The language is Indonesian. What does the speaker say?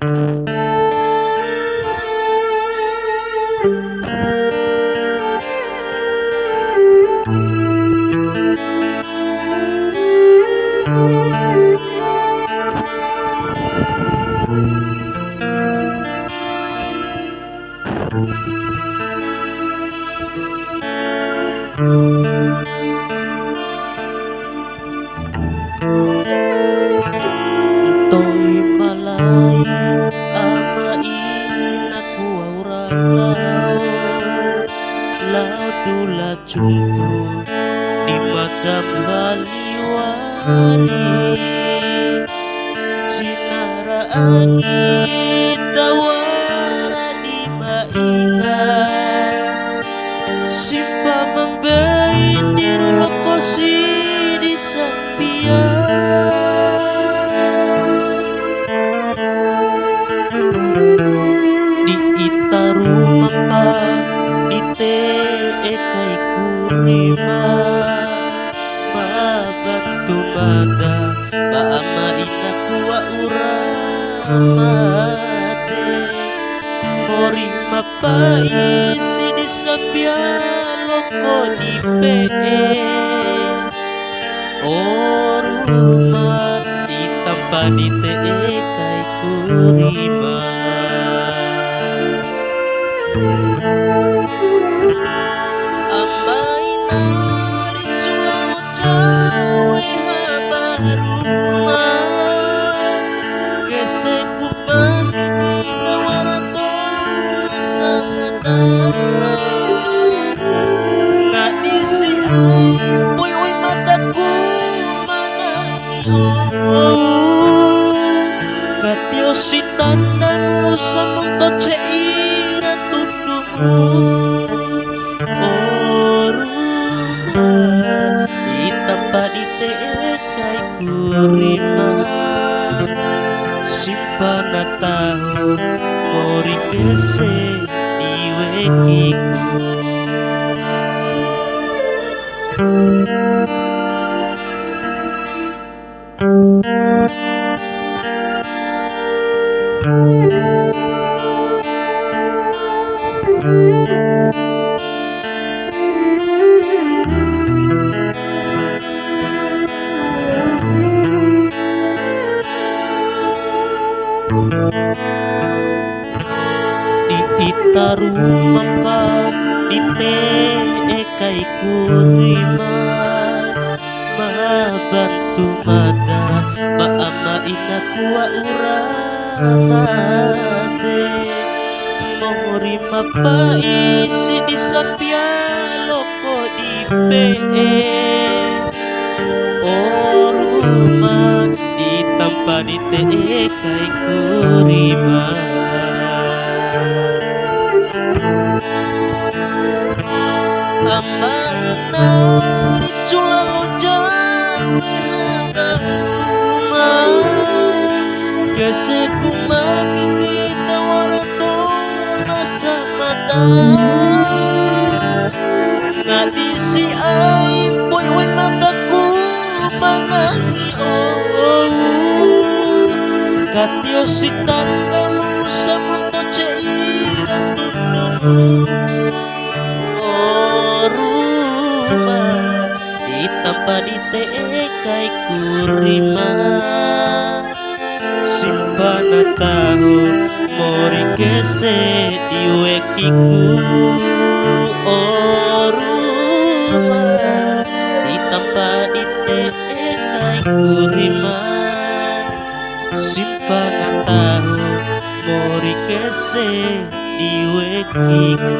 To'y malay amain aku aurang lao tulat jumbo di makam wali-wali sinara angin tawara di maingan simpa membain di relokosi di sampian di itaru mapa di te kai kurima mabantu mada bama isaku wa uramate mori mapa isi di sapia loko di pe oruma di tampa di te kai kurima amaina riculang jawe habaruma keseku pamiti nawarato sangata nggak disi boy oi mataku manangio katio si tandamu samung toce ira oruma ditampa di kai kurima simpana tahu mori kese diwekiku di itaru mapa di te kai kurima mabantu mada baama inaku wa uramate mori mapa isi di sapia loko di pe oruma ditampa di te kai kurima amana riculang jawe habaruma keseku mamiti tawarato masa mata nggak disi ai boy oi mataku manangi katio si tandamu samung toce ira oruma ditampa di te kai kurima simpana tahu mori kese diwekiku oruma ditampa di te kai kurima simpana tahu mori kese diwekiku